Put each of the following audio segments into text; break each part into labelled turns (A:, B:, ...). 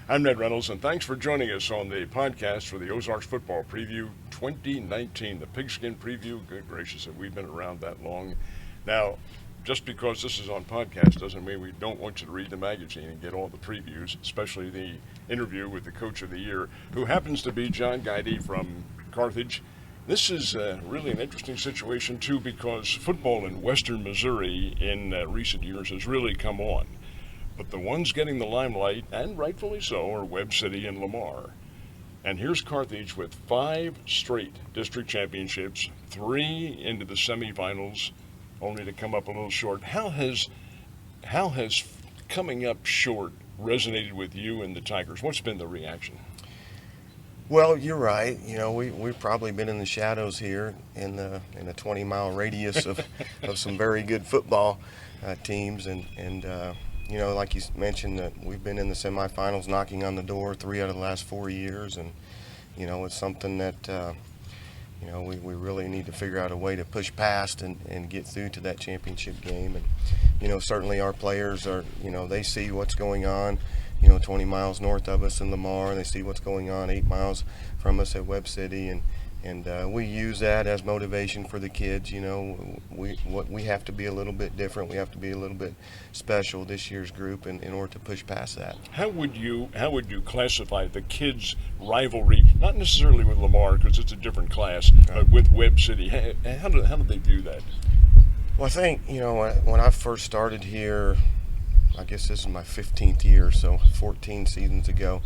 A: I'm Ned Reynolds, and thanks for joining us on the podcast for the Ozarks Football Preview 2019, the Pigskin Preview. Good gracious, have we been around that long? Now, just because this is on podcast doesn't mean we don't want you to read the magazine and get all the previews, especially the interview with the Coach of the Year, who happens to be John Guidie from Carthage. This is really an interesting situation, too, because football in western Missouri in recent years has really come on. But the ones getting the limelight, and rightfully so, are Webb City and Lamar. And here's Carthage with 5 straight district championships, 3 into the semifinals, only to come up a little short. How has coming up short resonated with you and the Tigers? What's been the reaction?
B: Well, you're right. We've probably been in the shadows here in a 20-mile radius of some very good football teams, and like you mentioned, that we've been in the semifinals, knocking on the door 3 out of the last 4 years, and it's something that we really need to figure out a way to push past and get through to that championship game. And certainly our players are, they see what's going on 20 miles north of us in Lamar. They see what's going on 8 miles from us at Webb City, and we use that as motivation for the kids. We have to be a little bit different. We have to be a little bit special, this year's group, in order to push past that.
A: How would you classify the kids' rivalry? Not necessarily with Lamar, because it's a different class, but with Webb City. How do they view that?
B: Well, I think when I first started here, I guess this is my 15th year, so 14 seasons ago.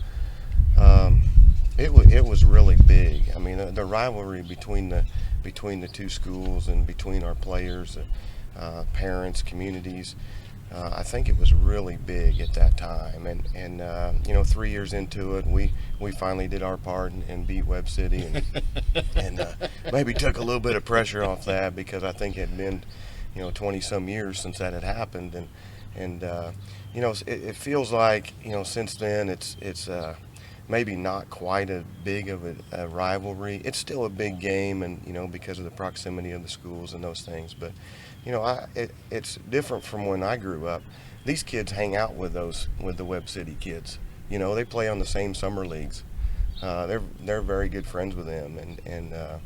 B: It was really big. I mean, the rivalry between the two schools and between our players, parents, communities. I think it was really big at that time. And 3 years into it, we finally did our part and beat Webb City, and maybe took a little bit of pressure off that, because I think it had been 20 some years since that had happened, and it feels like since then it's maybe not quite as big of a rivalry. It's still a big game, and because of the proximity of the schools and those things. But it's different from when I grew up. These kids hang out with the Webb City kids. They play on the same summer leagues. They're very good friends with them, and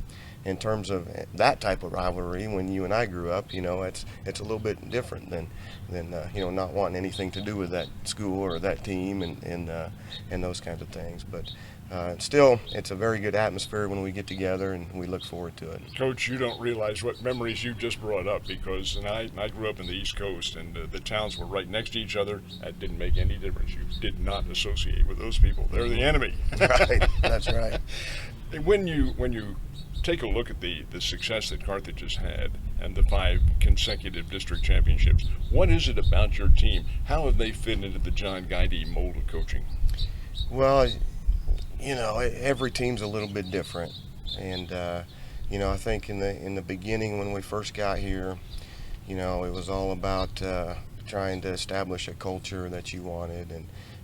B: in terms of that type of rivalry, when you and I grew up, it's a little bit different than not wanting anything to do with that school or that team and those kinds of things. But still, it's a very good atmosphere when we get together, and we look forward to it.
A: Coach, you don't realize what memories you just brought up, because I grew up in the East Coast, and the towns were right next to each other. That didn't make any difference. You did not associate with those people. They're the enemy.
B: Right, that's right.
A: When you take a look at the success that Carthage has had and the 5 consecutive district championships, what is it about your team? How have they fit into the John Guidie mold of coaching?
B: Well, every team's a little bit different, and I think in the beginning when we first got here, it was all about trying to establish a culture that you wanted,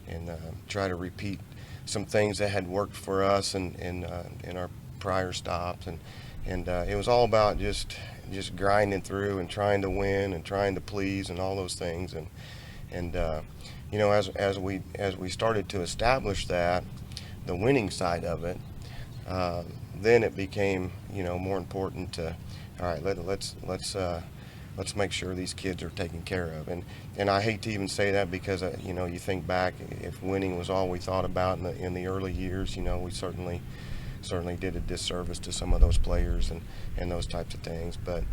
B: and try to repeat some things that had worked for us in our prior stops, and it was all about just grinding through and trying to win and trying to please and all those things, and as we started to establish that, the winning side of it, then it became more important to, all right, let's make sure these kids are taken care of, and I hate to even say that, because you think back, if winning was all we thought about in the early years, we certainly did a disservice to some of those players and those types of things. But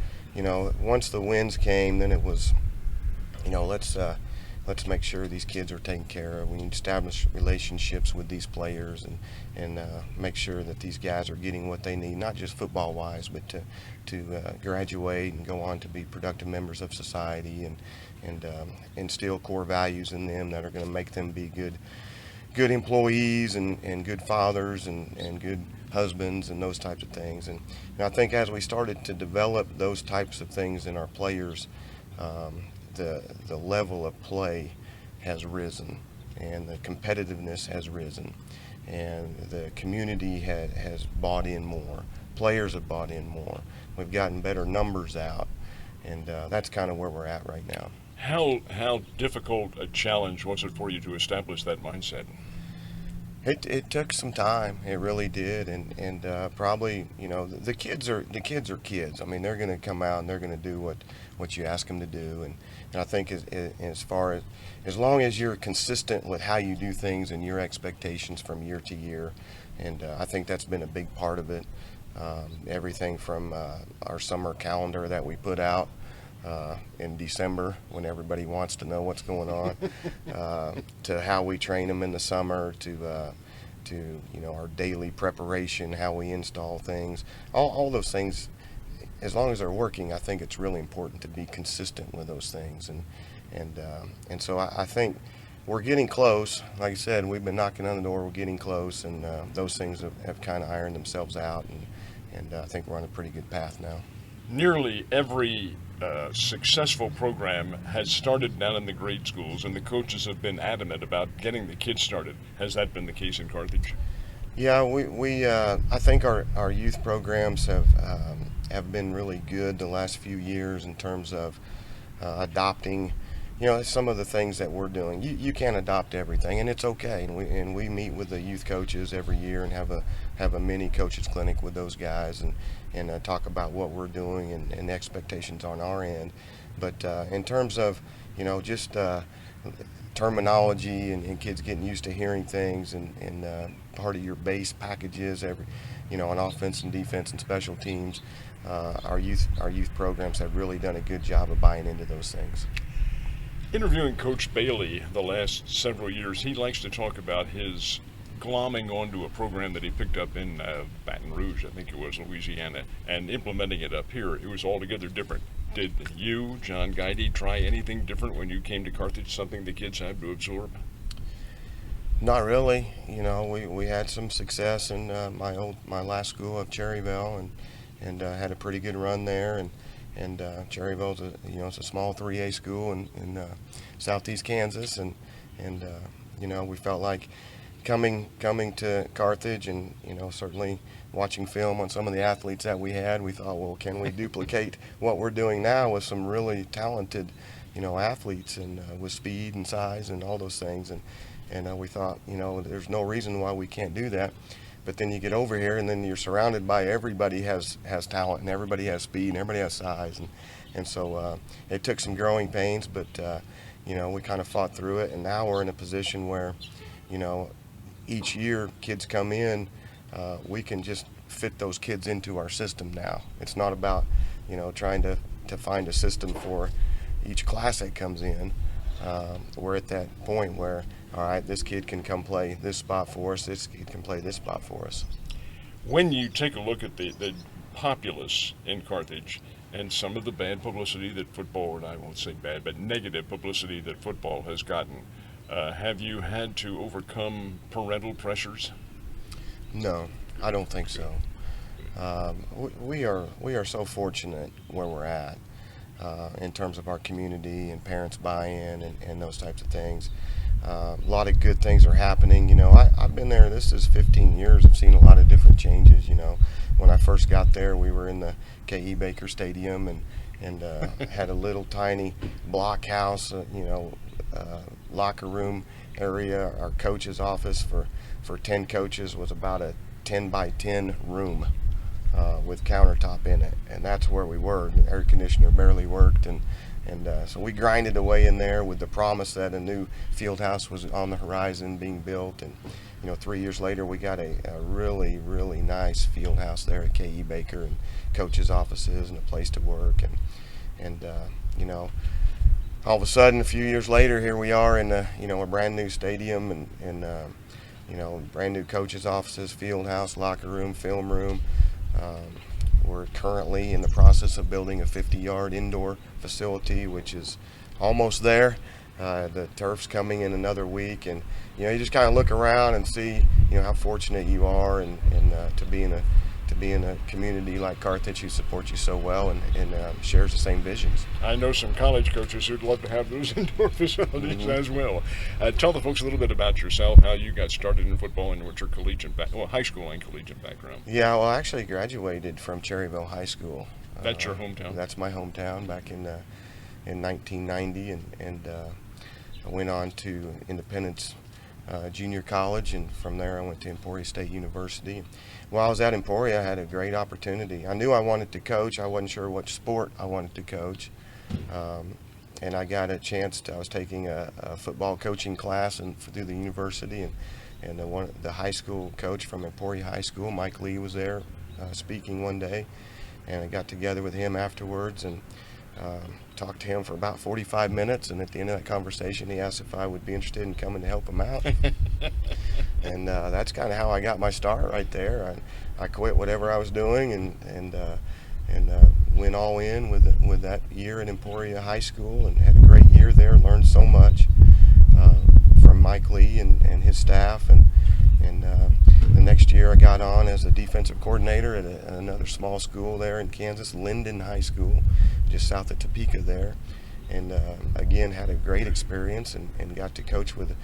B: once the wins came, then it was let's make sure these kids are taken care of. We need to establish relationships with these players and make sure that these guys are getting what they need, not just football wise, but to graduate and go on to be productive members of society, and instill core values in them that are going to make them be good employees and good fathers and good husbands and those types of things. And I think as we started to develop those types of things in our players, the level of play has risen, and the competitiveness has risen, and the community has bought in more. Players have bought in more. We've gotten better numbers out, and that's kind of where we're at right now.
A: How difficult a challenge was it for you to establish that mindset?
B: It took some time. It really did, and probably the kids are kids. I mean, they're going to come out and they're going to do what you ask them to do, and I think as far as long as you're consistent with how you do things and your expectations from year to year, and I think that's been a big part of it. Everything from our summer calendar that we put out in December when everybody wants to know what's going on, to how we train them in the summer, to our daily preparation, how we install things, all those things. As long as they're working, I think it's really important to be consistent with those things, and so I think we're getting close. Like I said, we've been knocking on the door. We're getting close, and those things have kind of ironed themselves out, and I think we're on a pretty good path now.
A: Nearly every successful program has started down in the grade schools, and the coaches have been adamant about getting the kids started. Has that been the case in Carthage?
B: Yeah, we I think our youth programs have been really good the last few years in terms of adopting. Some of the things that we're doing. You can't adopt everything, and it's okay. And we meet with the youth coaches every year and have a mini coaches clinic with those guys and talk about what we're doing and expectations on our end. But in terms of just terminology and kids getting used to hearing things and part of your base packages on offense and defense and special teams, our youth programs have really done a good job of buying into those things.
A: Interviewing Coach Bailey the last several years, he likes to talk about his glomming onto a program that he picked up in Baton Rouge, I think it was, Louisiana, and implementing it up here. It was altogether different. Did you, John Guidie, try anything different when you came to Carthage, something the kids had to absorb?
B: Not really. We had some success in my last school of Cherryville, and had a pretty good run there, and Cherryville's it's a small 3A school in southeast Kansas, and we felt like coming to Carthage and certainly watching film on some of the athletes that we had, we thought, well, can we duplicate what we're doing now with some really talented athletes and with speed and size and all those things, and we thought there's no reason why we can't do that. But then you get over here, and then you're surrounded by everybody has talent, and everybody has speed, and everybody has size, and so it took some growing pains, but we kind of fought through it, and now we're in a position where each year kids come in, we can just fit those kids into our system now. It's not about trying to find a system for each class that comes in. We're at that point where, all right, this kid can come play this spot for us, this kid can play this spot for us.
A: When you take a look at the populace in Carthage and some of the bad publicity that football, and I won't say bad, but negative publicity that football has gotten, have you had to overcome parental pressures?
B: No, I don't think so. We are so fortunate where we're at. In terms of our community and parents buy-in and those types of things. A lot of good things are happening. I've been there, this is 15 years. I've seen a lot of different changes. When I first got there, we were in the K.E. Baker Stadium and had a little tiny block house, locker room area. Our coach's office for 10 coaches was about a 10 by 10 room. With countertop in it, and that's where we were. The air conditioner barely worked, and so we grinded away in there with the promise that a new field house was on the horizon being built, and 3 years later we got a really, really nice field house there at K.E. Baker, and coaches' offices and a place to work, and all of a sudden a few years later here we are in a brand new stadium and brand new coaches' offices, field house, locker room, film room. We're currently in the process of building a 50-yard indoor facility, which is almost there. The turf's coming in another week, and you just kind of look around and see how fortunate you are, and to be in a community like Carthage who supports you so well and shares the same visions.
A: I know some college coaches who'd love to have those indoor facilities as well. Tell the folks a little bit about yourself, how you got started in football, and what your high school and collegiate background.
B: Yeah, well, I actually graduated from Cherryville High School.
A: That's your hometown?
B: That's my hometown back in 1990, and I went on to Independence junior college, and from there I went to Emporia State University. While I was at Emporia, I had a great opportunity. I knew I wanted to coach. I wasn't sure what sport I wanted to coach. And I got a chance I was taking a football coaching class through the university, and the high school coach from Emporia High School, Mike Lee, was there speaking one day, and I got together with him afterwards and talked to him for about 45 minutes, and at the end of that conversation he asked if I would be interested in coming to help him out. And that's kind of how I got my start right there. I quit whatever I was doing and went all in with that year at Emporia High School, and had a great year there. Learned so much from Mike Lee and his staff, and the next year I got on as a defensive coordinator at another small school there in Kansas, Linden High School, just south of Topeka there, and again had a great experience and got to coach with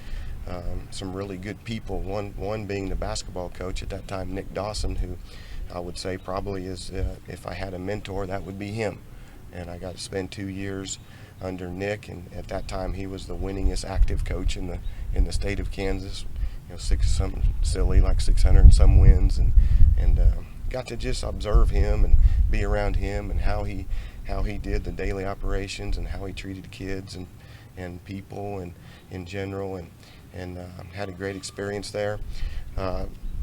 B: some really good people. One being the basketball coach at that time, Nick Dawson, who I would say probably is, if I had a mentor, that would be him. And I got to spend 2 years under Nick, and at that time he was the winningest active coach in the state of Kansas. You know, like 600 and some wins, and got to just observe him and be around him and how he did the daily operations and how he treated kids and people and in general, and had a great experience there.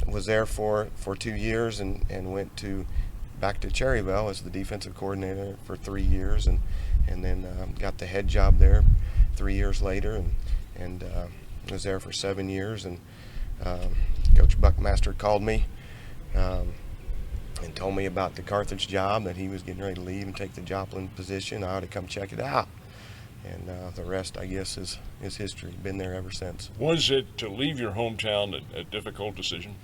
B: Was there for 2 years and went back to Cherryville as the defensive coordinator for 3 years, and then got the head job there 3 years later, and was there for 7 years. And Coach Buckmaster called me and told me about the Carthage job, that he was getting ready to leave and take the Joplin position. I ought to come check it out. And the rest, I guess, is history. Been there ever since.
A: Was it, to leave your hometown, a difficult decision?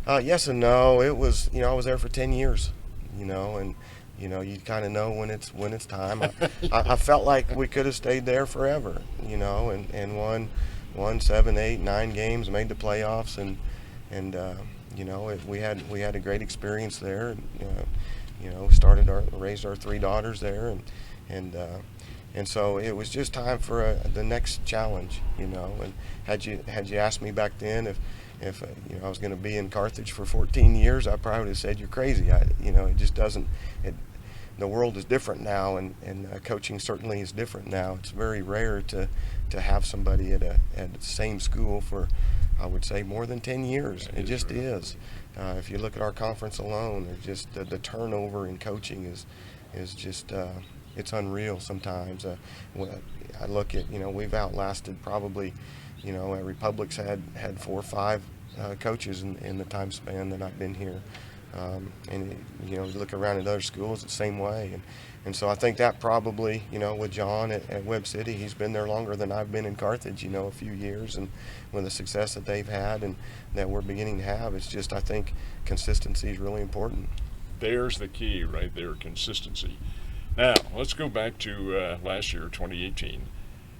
B: Yes and no. It was, I was there for 10 years, and you kind of know when it's time. I felt like we could have stayed there forever, and won 7, 8, 9 games, made the playoffs, and we had a great experience there. Raised our 3 daughters there, and so it was just time for the next challenge, And had you asked me back then if I was going to be in Carthage for 14 years, I probably would have said you're crazy. It just doesn't. The world is different now, and coaching certainly is different now. It's very rare to have somebody at the same school for, I would say, more than 10 years. It just is. If you look at our conference alone, it's just the turnover in coaching is just it's unreal sometimes. I look at, we've outlasted probably, Republic's had 4 or 5 coaches in the time span that I've been here. And you look around at other schools, it's the same way. And so I think that probably, with John at Webb City, he's been there longer than I've been in Carthage, a few years. And with the success that they've had and that we're beginning to have, it's just, I think consistency is really important.
A: There's the key right there, consistency. Now, let's go back to last year, 2018.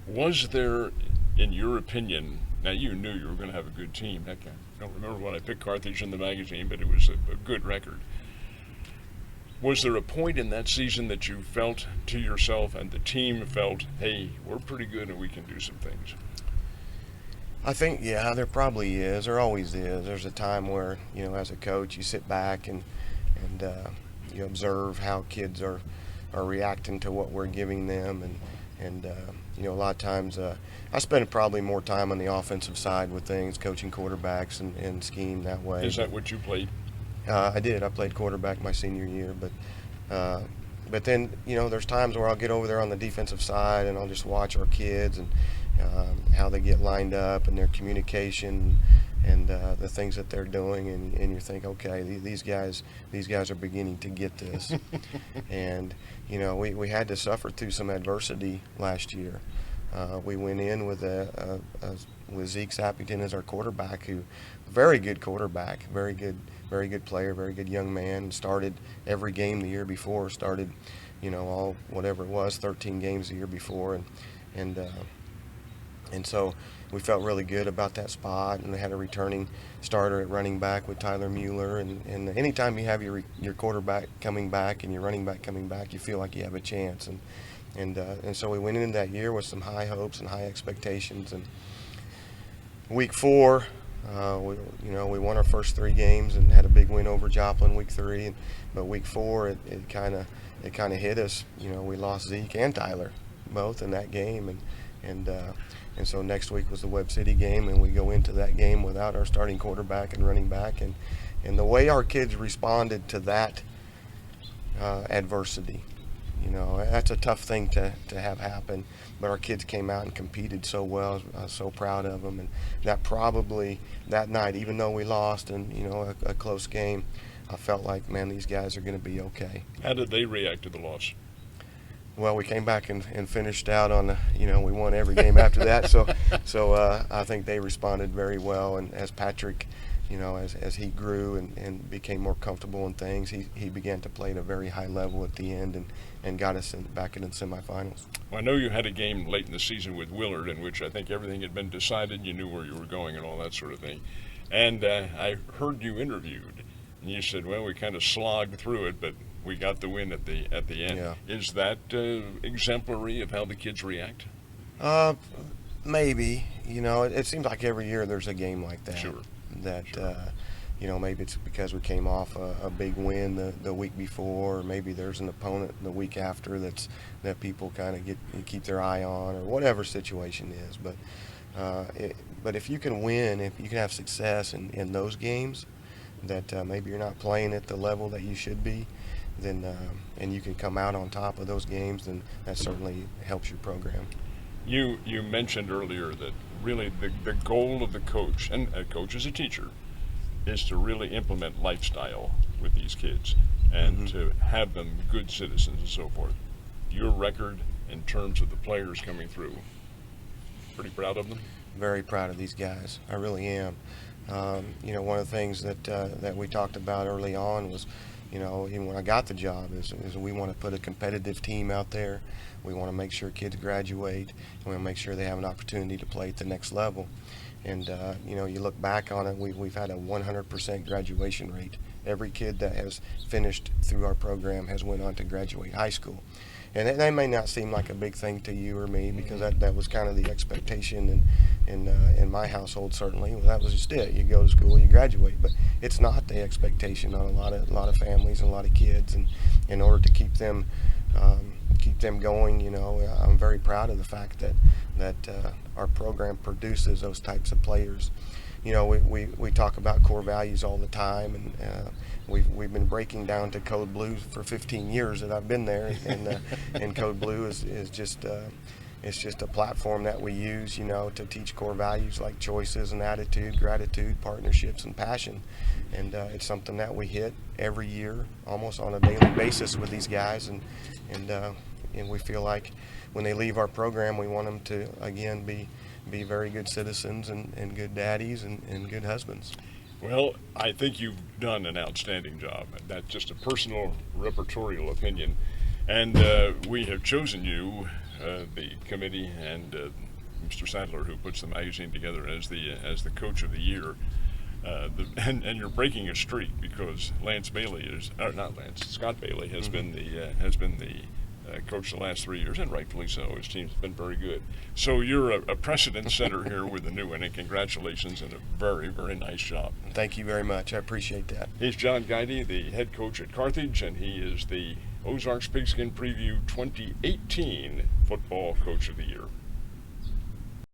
A: Was there, in your opinion, now you knew you were going to have a good team. Heck, I don't remember when I picked Carthage in the magazine, but it was a good record. Was there a point in that season that you felt to yourself and the team felt, hey, we're pretty good and we can do some things?
B: I think, yeah, there probably is. There always is. There's a time where, as a coach, you sit back and you observe how kids are reacting to what we're giving them, and a lot of times I spend probably more time on the offensive side with things, coaching quarterbacks and scheme that way.
A: Is that what you played?
B: I did. I played quarterback my senior year, but then there's times where I'll get over there on the defensive side and I'll just watch our kids and how they get lined up and their communication and the things that they're doing, and you think, okay, these guys are beginning to get this. And we had to suffer through some adversity last year. We went in with Zeke Sappington as our quarterback, who very good quarterback, very good player, very good young man. Started every game the year before. Started, all whatever it was, 13 games the year before, and so we felt really good about that spot. And they had a returning starter at running back with Tyler Mueller. And anytime you have your quarterback coming back and your running back coming back, you feel like you have a chance. And so we went into that year with some high hopes and high expectations. Week 4, we won our first 3 games and had a big win over Joplin week 3. But week 4, it kind of hit us. We lost Zeke and Tyler both in that game, and so next week was the Webb City game, and we go into that game without our starting quarterback and running back, and the way our kids responded to that adversity. That's a tough thing to have happen, but our kids came out and competed so well. I was so proud of them, and that night, even though we lost and a close game, I felt like, man, these guys are going to be okay.
A: How did they react to the loss?
B: Well, we came back and finished out on, we won every game after that. So I think they responded very well. And as Patrick, as he grew and became more comfortable in things, he began to play at a very high level at the end and got us back in the semifinals.
A: Well, I know you had a game late in the season with Willard in which I think everything had been decided. You knew where you were going and all that sort of thing. And I heard you interviewed, and you said, well, we kind of slogged through it, but we got the win at the end.
B: Yeah.
A: Is that exemplary of how the kids react?
B: Maybe. It seems like every year there's a game like that.
A: Sure.
B: That
A: Sure.
B: Maybe it's because we came off a big win the week before, or maybe there's an opponent the week after that people kind of keep their eye on, or whatever situation is. But if you can win, if you can have success in those games, that maybe you're not playing at the level that you should be, then and you can come out on top of those games, then that certainly helps your program.
A: You mentioned earlier that really the goal of the coach, and a coach is a teacher, is to really implement lifestyle with these kids and to have them good citizens and so forth. Your record in terms of the players coming through, pretty proud of them?
B: Very proud of these guys. I really am. One of the things that we talked about early on was, even when I got the job, is we want to put a competitive team out there. We want to make sure kids graduate. We want to make sure they have an opportunity to play at the next level. And, you look back on it, we've had a 100% graduation rate. Every kid that has finished through our program has went on to graduate high school. And that may not seem like a big thing to you or me, because that was kind of the expectation in my household, certainly. Well, that was just it. You go to school, you graduate. But it's not the expectation on a lot of families and a lot of kids. And in order to keep them going, I'm very proud of the fact that our program produces those types of players. We talk about core values all the time, and we've been breaking down to Code Blue for 15 years that I've been there, and Code Blue is just it's just a platform that we use, to teach core values like choices and attitude, gratitude, partnerships, and passion. And it's something that we hit every year, almost on a daily basis with these guys, and we feel like when they leave our program, we want them to again be very good citizens and good daddies and good husbands.
A: Well, I think you've done an outstanding job. That's just a personal repertorial opinion. And we have chosen you, the committee, and Mr. Sadler, who puts the magazine together, as the coach of the year. And you're breaking a streak, because Scott Bailey has been the coach the last 3 years, and rightfully so. His team's been very good. So you're a precedent setter here with the new one, and congratulations, and a very, very nice job.
B: Thank you very much. I appreciate that.
A: He's John Guidie, the head coach at Carthage, and he is the Ozarks Pigskin Preview 2018 Football Coach of the Year.